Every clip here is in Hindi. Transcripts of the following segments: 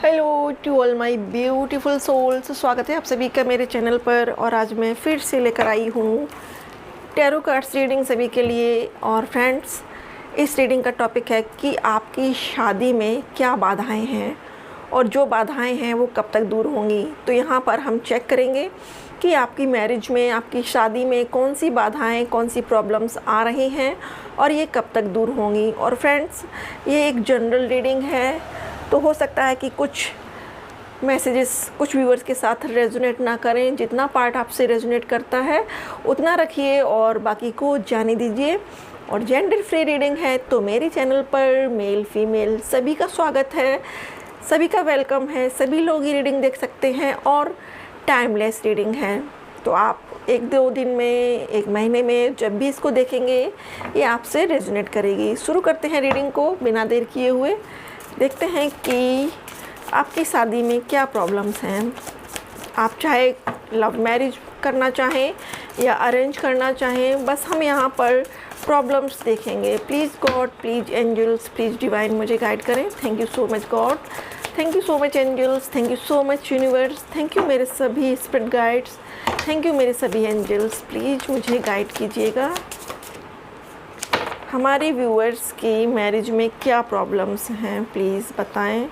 Hello to all my beautiful souls, स्वागत है आप सभी का मेरे चैनल पर। और आज मैं फिर से लेकर आई हूँ टैरो कार्ड्स रीडिंग सभी के लिए। और फ्रेंड्स, इस रीडिंग का टॉपिक है कि आपकी शादी में क्या बाधाएं हैं और जो बाधाएं हैं वो कब तक दूर होंगी। तो यहाँ पर हम चेक करेंगे कि आपकी मैरिज में, आपकी शादी में कौन सी बाधाएं, कौन सी प्रॉब्लम्स आ रही हैं और ये कब तक दूर होंगी। और फ्रेंड्स, ये एक जनरल रीडिंग है, तो हो सकता है कि कुछ मैसेजेस कुछ व्यूअर्स के साथ रेजोनेट ना करें। जितना पार्ट आपसे रेजोनेट करता है उतना रखिए और बाकी को जाने दीजिए। और जेंडर फ्री रीडिंग है, तो मेरे चैनल पर मेल फीमेल सभी का स्वागत है, सभी का वेलकम है। सभी लोग ये रीडिंग देख सकते हैं और टाइमलेस रीडिंग है। तो आप 1-2 दिन में, 1 महीने में जब भी इसको देखेंगे ये आपसे रेजोनेट करेगी। शुरू करते हैं रीडिंग को बिना देर किए हुए। देखते हैं कि आपकी शादी में क्या प्रॉब्लम्स हैं। आप चाहे लव मैरिज करना चाहें या अरेंज करना चाहें, बस हम यहाँ पर प्रॉब्लम्स देखेंगे। Please God, please angels, please divine मुझे गाइड करें। Thank you so much God, thank you so much angels, thank you so much universe, thank you मेरे सभी स्पिरिट गाइड्स, थैंक यू मेरे सभी एंजल्स। प्लीज़ मुझे गाइड कीजिएगा। हमारे व्यूअर्स की मैरिज में क्या प्रॉब्लम्स हैं, प्लीज़ बताएं।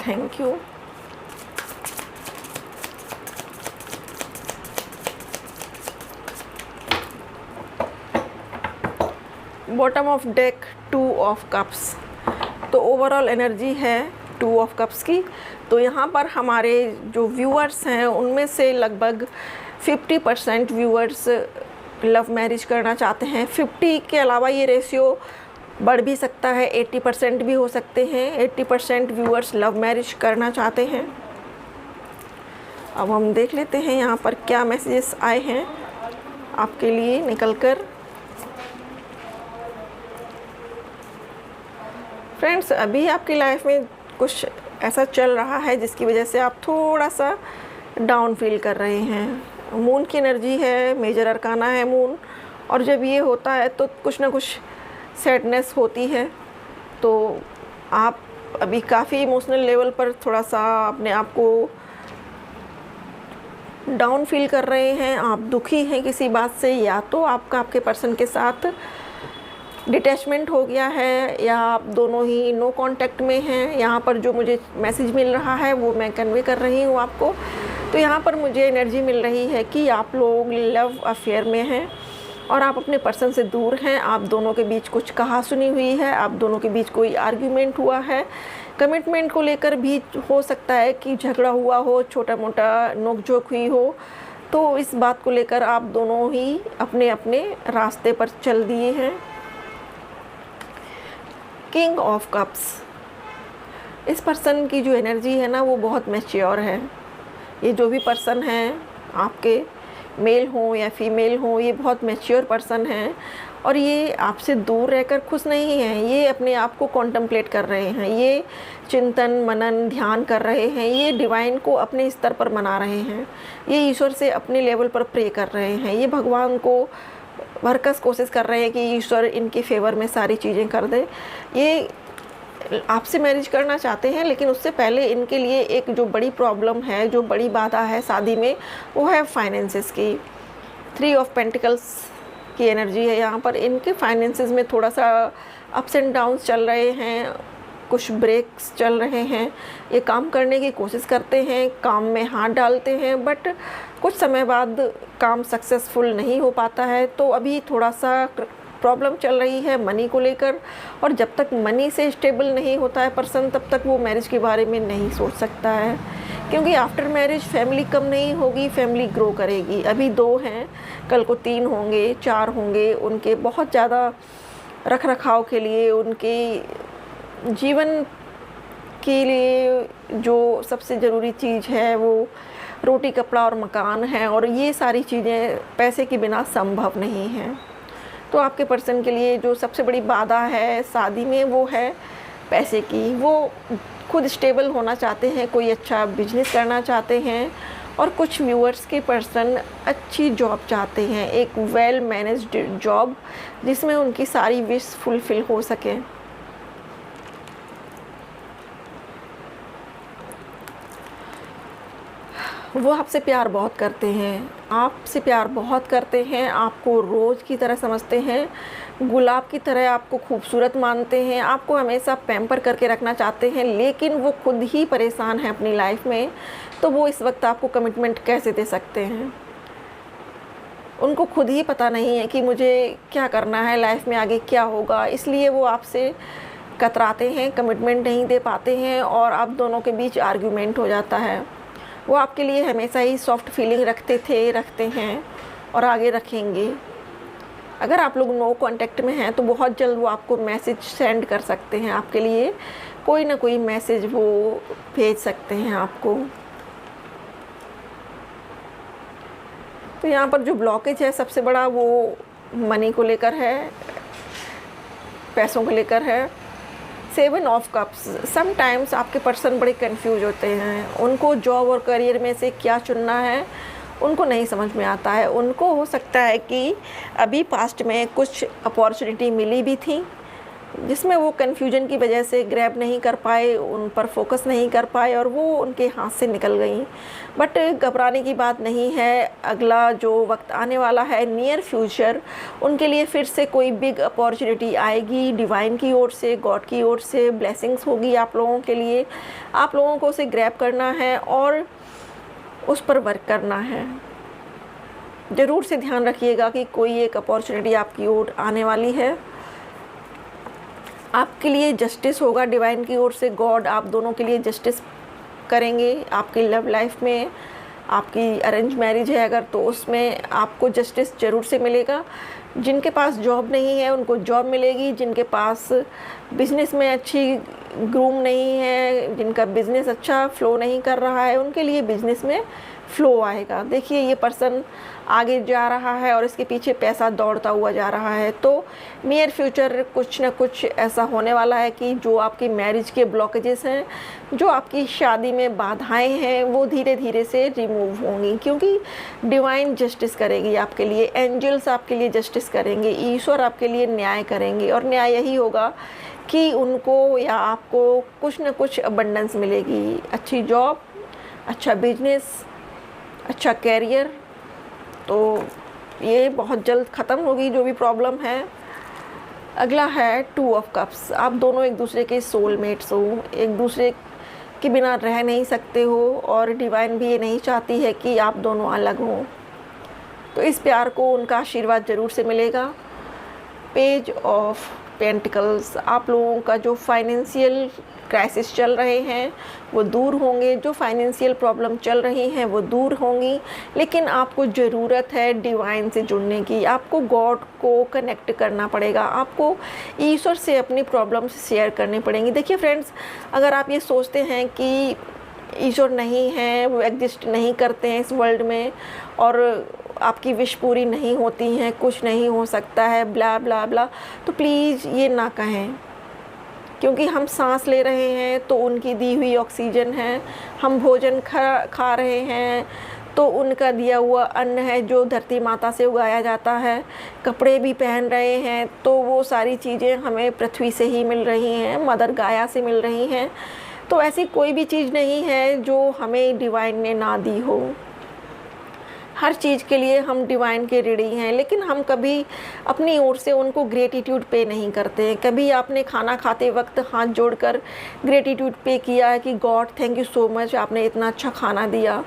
Thank you. Bottom of deck 2 of cups. तो ओवरऑल एनर्जी है 2 ऑफ कप्स की। तो यहाँ पर हमारे जो व्यूअर्स हैं उनमें से लगभग 50% व्यूअर्स लव मैरिज करना चाहते हैं। 50 के अलावा ये रेशियो बढ़ भी सकता है, 80% भी हो सकते हैं। 80% व्यूअर्स लव मैरिज करना चाहते हैं। अब हम देख लेते हैं यहाँ पर क्या मैसेजेस आए हैं आपके लिए निकल कर। फ्रेंड्स, अभी आपकी लाइफ में कुछ ऐसा चल रहा है जिसकी वजह से आप थोड़ा सा डाउन फील कर रहे हैं। मून की एनर्जी है, मेजर अरकाना है मून, और जब ये होता है तो कुछ ना कुछ सैडनेस होती है। तो आप अभी काफ़ी इमोशनल लेवल पर थोड़ा सा अपने आप को डाउन फील कर रहे हैं। आप दुखी हैं किसी बात से, या तो आपका आपके पर्सन के साथ डिटैचमेंट हो गया है या आप दोनों ही नो कांटेक्ट में हैं। यहाँ पर जो मुझे मैसेज मिल रहा है वो मैं कन्वे कर रही हूँ आपको। तो यहाँ पर मुझे एनर्जी मिल रही है कि आप लोग लव अफेयर में हैं और आप अपने पर्सन से दूर हैं। आप दोनों के बीच कुछ कहा सुनी हुई है, आप दोनों के बीच कोई आर्ग्यूमेंट हुआ है। कमिटमेंट को लेकर भी हो सकता है कि झगड़ा हुआ हो, छोटा मोटा नोकझोंक हुई हो। तो इस बात को लेकर आप दोनों ही अपने अपने रास्ते पर चल दिए हैं। King of cups. इस पर्सन की जो एनर्जी है ना वो बहुत मैच्योर है। ये जो भी पर्सन है आपके, मेल हो या फीमेल हो, ये बहुत मैच्योर पर्सन है और ये आपसे दूर रहकर खुश नहीं है। ये अपने आप को कॉन्टम्पलेट कर रहे हैं, ये चिंतन मनन ध्यान कर रहे हैं, ये डिवाइन को अपने स्तर पर मना रहे हैं, ये ईश्वर से अपने लेवल पर प्रे कर रहे हैं, ये भगवान को भरकस कोशिश कर रहे हैं कि ईश्वर इनके फेवर में सारी चीज़ें कर दे। ये आपसे मैरिज करना चाहते हैं, लेकिन उससे पहले इनके लिए एक जो बड़ी प्रॉब्लम है, जो बड़ी बाधा है शादी में, वो है फाइनेंसेस की। 3 ऑफ पेंटिकल्स की एनर्जी है यहाँ पर। इनके फाइनेंसेस में थोड़ा सा अप्स एंड डाउन्स चल रहे हैं, कुछ ब्रेक्स चल रहे हैं। ये काम करने की कोशिश करते हैं, काम में हाथ डालते हैं, बट कुछ समय बाद काम सक्सेसफुल नहीं हो पाता है। तो अभी थोड़ा सा प्रॉब्लम चल रही है मनी को लेकर, और जब तक मनी से स्टेबल नहीं होता है पर्सन, तब तक वो मैरिज के बारे में नहीं सोच सकता है। क्योंकि आफ्टर मैरिज फैमिली कम नहीं होगी, फैमिली ग्रो करेगी। अभी 2 हैं, कल को 3 होंगे, 4 होंगे। उनके बहुत ज़्यादा रख रखाव के लिए, उनके जीवन के लिए जो सबसे ज़रूरी चीज़ है वो रोटी कपड़ा और मकान है, और ये सारी चीज़ें पैसे के बिना संभव नहीं हैं। तो आपके पर्सन के लिए जो सबसे बड़ी बाधा है शादी में वो है पैसे की। वो खुद स्टेबल होना चाहते हैं, कोई अच्छा बिजनेस करना चाहते हैं और कुछ व्यूअर्स के पर्सन अच्छी जॉब चाहते हैं, एक वेल मैनेज्ड जॉब जिसमें उनकी सारी विश फुलफिल हो सके। वो आपसे प्यार बहुत करते हैं, आपसे प्यार बहुत करते हैं, आपको रोज़ की तरह समझते हैं, गुलाब की तरह आपको खूबसूरत मानते हैं, आपको हमेशा पैम्पर करके रखना चाहते हैं, लेकिन वो खुद ही परेशान है अपनी लाइफ में, तो वो इस वक्त आपको कमिटमेंट कैसे दे सकते हैं। उनको खुद ही पता नहीं है कि मुझे क्या करना है लाइफ में, आगे क्या होगा, इसलिए वो आपसे कतराते हैं, कमिटमेंट नहीं दे पाते हैं और आप दोनों के बीच आर्ग्यूमेंट हो जाता है। वो आपके लिए हमेशा ही सॉफ्ट फीलिंग रखते हैं और आगे रखेंगे। अगर आप लोग नो कांटेक्ट में हैं तो बहुत जल्द वो आपको मैसेज सेंड कर सकते हैं, आपके लिए कोई ना कोई मैसेज वो भेज सकते हैं आपको। तो यहाँ पर जो ब्लॉकेज है सबसे बड़ा वो मनी को लेकर है, पैसों को लेकर है। 7 ऑफ कप्स, समटाइम्स आपके पर्सन बड़े कंफ्यूज होते हैं, उनको जॉब और करियर में से क्या चुनना है उनको नहीं समझ में आता है। उनको हो सकता है कि अभी पास्ट में कुछ अपॉर्चुनिटी मिली भी थी जिसमें वो कन्फ्यूजन की वजह से ग्रैब नहीं कर पाए, उन पर फोकस नहीं कर पाए और वो उनके हाथ से निकल गई। बट घबराने की बात नहीं है, अगला जो वक्त आने वाला है नियर फ्यूचर, उनके लिए फिर से कोई बिग अपॉर्चुनिटी आएगी डिवाइन की ओर से, गॉड की ओर से ब्लेसिंग्स होगी आप लोगों के लिए। आप लोगों को उसे ग्रैब करना है और उस पर वर्क करना है। ज़रूर से ध्यान रखिएगा कि कोई एक अपॉर्चुनिटी आपकी ओर आने वाली है, आपके लिए जस्टिस होगा डिवाइन की ओर से। गॉड आप दोनों के लिए जस्टिस करेंगे। आपकी लव लाइफ में, आपकी अरेंज मैरिज है अगर, तो उसमें आपको जस्टिस ज़रूर से मिलेगा। जिनके पास जॉब नहीं है उनको जॉब मिलेगी, जिनके पास बिज़नेस में अच्छी ग्रूम नहीं है, जिनका बिज़नेस अच्छा फ्लो नहीं कर रहा है, उनके लिए बिज़नेस में फ़्लो आएगा। देखिए ये पर्सन आगे जा रहा है और इसके पीछे पैसा दौड़ता हुआ जा रहा है, तो नियर फ्यूचर कुछ ना कुछ ऐसा होने वाला है कि जो आपकी मैरिज के ब्लॉकेजेस हैं, जो आपकी शादी में बाधाएं हैं, वो धीरे धीरे से रिमूव होंगी, क्योंकि डिवाइन जस्टिस करेगी आपके लिए, एंजल्स आपके लिए जस्टिस करेंगे, ईश्वर आपके लिए न्याय करेंगे। और न्याय यही होगा कि उनको या आपको कुछ ना कुछ अबंडेंस मिलेगी, अच्छी जॉब, अच्छा बिजनेस, अच्छा कैरियर। तो ये बहुत जल्द ख़त्म होगी जो भी प्रॉब्लम है। अगला है 2 ऑफ कप्स। आप दोनों एक दूसरे के सोलमेट्स हो, एक दूसरे के बिना रह नहीं सकते हो और डिवाइन भी ये नहीं चाहती है कि आप दोनों अलग हों। तो इस प्यार को उनका आशीर्वाद ज़रूर से मिलेगा। पेज ऑफ पेंटिकल्स, आप लोगों का जो फाइनेंशियल क्राइसिस चल रहे हैं वो दूर होंगे, जो फाइनेंशियल प्रॉब्लम चल रही हैं वो दूर होंगी, लेकिन आपको ज़रूरत है डिवाइन से जुड़ने की। आपको गॉड को कनेक्ट करना पड़ेगा, आपको ईश्वर से अपनी प्रॉब्लम शेयर करनी पड़ेंगी। देखिए फ्रेंड्स, अगर आप ये सोचते हैं कि ईश्वर नहीं है, वो एग्जिस्ट नहीं करते हैं इस वर्ल्ड में और आपकी विश पूरी नहीं होती हैं, कुछ नहीं हो सकता है, ब्ला ब्ला ब्ला, तो प्लीज़ ये ना कहें, क्योंकि हम सांस ले रहे हैं तो उनकी दी हुई ऑक्सीजन है, हम भोजन खा रहे हैं तो उनका दिया हुआ अन्न है जो धरती माता से उगाया जाता है, कपड़े भी पहन रहे हैं तो वो सारी चीज़ें हमें पृथ्वी से ही मिल रही हैं, मदर गाया से मिल रही हैं। तो ऐसी कोई भी चीज़ नहीं है जो हमें डिवाइन ने ना दी हो। हर चीज़ के लिए हम डिवाइन के ऋणी हैं, लेकिन हम कभी अपनी ओर से उनको ग्रेटिट्यूड पे नहीं करते हैं। कभी आपने खाना खाते वक्त हाथ जोड़कर ग्रेटिट्यूड पे किया है कि God thank you so much, आपने इतना अच्छा खाना दिया।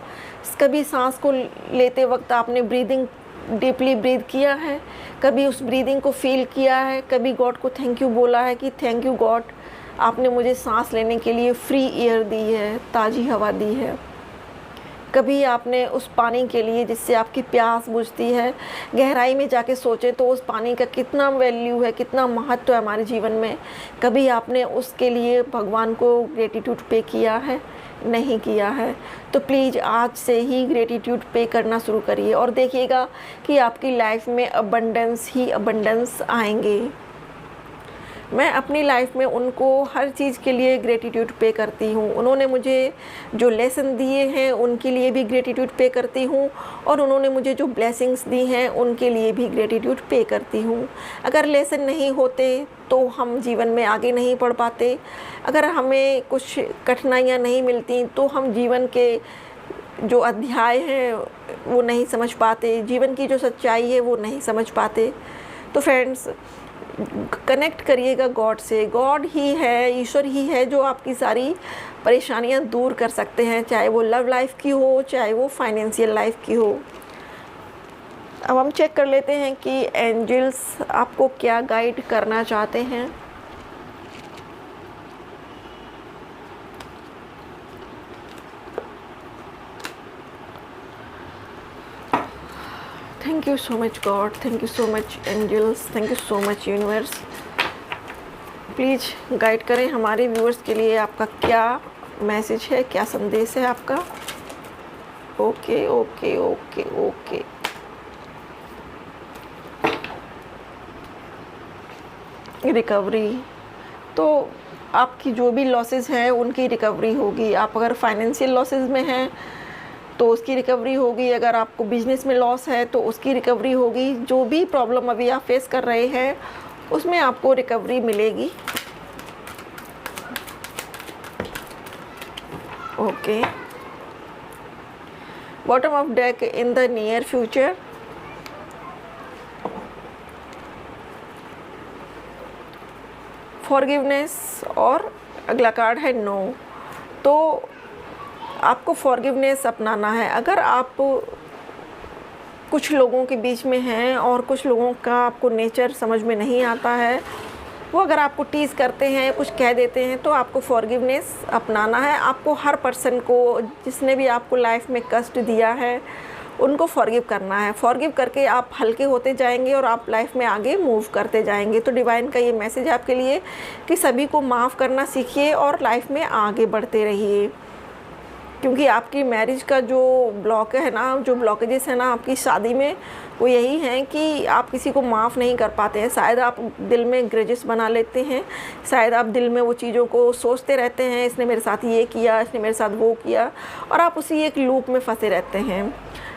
कभी सांस को लेते वक्त आपने ब्रीदिंग डीपली ब्रीद किया है, कभी उस ब्रीदिंग को फील किया है, कभी गॉड को थैंक यू बोला है कि थैंक यू गॉड, आपने मुझे सांस लेने के लिए फ्री एयर दी है, ताज़ी हवा दी है। कभी आपने उस पानी के लिए जिससे आपकी प्यास बुझती है, गहराई में जाके सोचें तो उस पानी का कितना वैल्यू है, कितना महत्व है हमारे जीवन में, कभी आपने उसके लिए भगवान को ग्रेटिट्यूड पे किया है? नहीं किया है। तो प्लीज़ आज से ही ग्रेटिट्यूड पे करना शुरू करिए और देखिएगा कि आपकी लाइफ में अबंडेंस ही अबंडेंस आएंगे। मैं अपनी लाइफ में उनको हर चीज़ के लिए ग्रेटिट्यूड पे करती हूँ। उन्होंने मुझे जो लेसन दिए हैं उनके लिए भी ग्रेटिट्यूड पे करती हूँ, और उन्होंने मुझे जो ब्लेसिंग्स दी हैं उनके लिए भी ग्रेटिट्यूड पे करती हूँ। अगर लेसन नहीं होते तो हम जीवन में आगे नहीं बढ़ पाते। अगर हमें कुछ कठिनाइयाँ नहीं मिलती तो हम जीवन के जो अध्याय हैं वो नहीं समझ पाते, जीवन की जो सच्चाई है वो नहीं समझ पाते। तो फ्रेंड्स, कनेक्ट करिएगा गॉड से। गॉड ही है, ईश्वर ही है जो आपकी सारी परेशानियां दूर कर सकते हैं, चाहे वो लव लाइफ की हो, चाहे वो फाइनेंशियल लाइफ की हो। अब हम चेक कर लेते हैं कि एंजल्स आपको क्या गाइड करना चाहते हैं। Thank you so much God, thank you so much angels, thank you so much universe. Please guide करें हमारे व्यूअर्स के लिए, आपका क्या मैसेज है, क्या संदेश है आपका। Okay okay okay okay. Recovery, तो आपकी जो भी लॉसेस हैं उनकी रिकवरी होगी। आप अगर फाइनेंशियल लॉसेस में हैं तो उसकी रिकवरी होगी, अगर आपको बिजनेस में लॉस है तो उसकी रिकवरी होगी। जो भी प्रॉब्लम अभी आप फेस कर रहे हैं उसमें आपको रिकवरी मिलेगी। Okay, bottom of deck in the near future, forgiveness, और अगला कार्ड है नो। तो आपको फॉरगिवनेस अपनाना है। अगर आप कुछ लोगों के बीच में हैं और कुछ लोगों का आपको नेचर समझ में नहीं आता है, वो अगर आपको टीज़ करते हैं, कुछ कह देते हैं, तो आपको फॉरगिवनेस अपनाना है। आपको हर पर्सन को, जिसने भी आपको लाइफ में कष्ट दिया है, उनको फॉरगिव करना है। फॉरगिव करके आप हल्के होते जाएंगे और आप लाइफ में आगे मूव करते जाएंगे। तो डिवाइन का ये मैसेज है आपके लिए कि सभी को माफ़ करना सीखिए और लाइफ में आगे बढ़ते रहिए। क्योंकि आपकी मैरिज का जो ब्लॉक है ना, जो ब्लॉकेजेस है ना आपकी शादी में, वो यही हैं कि आप किसी को माफ़ नहीं कर पाते हैं। शायद आप दिल में ग्रजेस बना लेते हैं, शायद आप दिल में वो चीज़ों को सोचते रहते हैं, इसने मेरे साथ ये किया, इसने मेरे साथ वो किया, और आप उसी एक लूप में फंसे रहते हैं।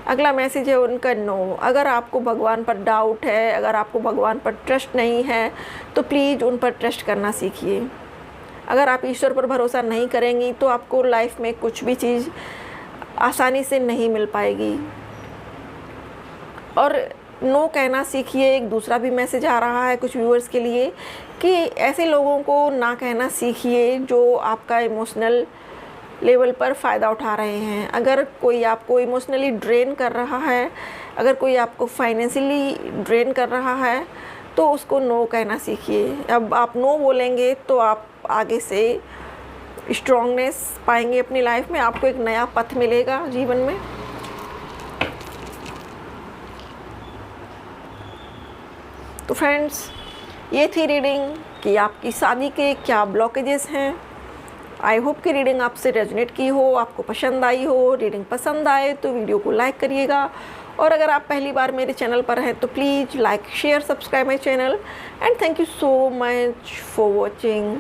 अगला मैसेज है उनका नो। अगर आपको भगवान पर डाउट है, अगर आपको भगवान पर ट्रस्ट नहीं है, तो प्लीज़ उन पर ट्रस्ट करना सीखिए। अगर आप ईश्वर पर भरोसा नहीं करेंगी तो आपको लाइफ में कुछ भी चीज़ आसानी से नहीं मिल पाएगी। और नो कहना सीखिए। एक दूसरा भी मैसेज आ रहा है कुछ व्यूअर्स के लिए कि ऐसे लोगों को ना कहना सीखिए जो आपका इमोशनल लेवल पर फ़ायदा उठा रहे हैं। अगर कोई आपको इमोशनली ड्रेन कर रहा है, अगर कोई आपको फाइनेंशियली ड्रेन कर रहा है, तो उसको नो कहना सीखिए। अब आप नो बोलेंगे तो आप आगे से स्ट्रॉन्गनेस पाएंगे अपनी लाइफ में, आपको एक नया पथ मिलेगा जीवन में। तो फ्रेंड्स, ये थी रीडिंग कि आपकी शादी के क्या ब्लॉकेजेस हैं। आई होप कि रीडिंग आपसे रेजोनेट की हो, आपको पसंद आई हो। रीडिंग पसंद आए तो वीडियो को लाइक करिएगा, और अगर आप पहली बार मेरे चैनल पर हैं तो please like, share, subscribe my channel, and thank you so much for watching.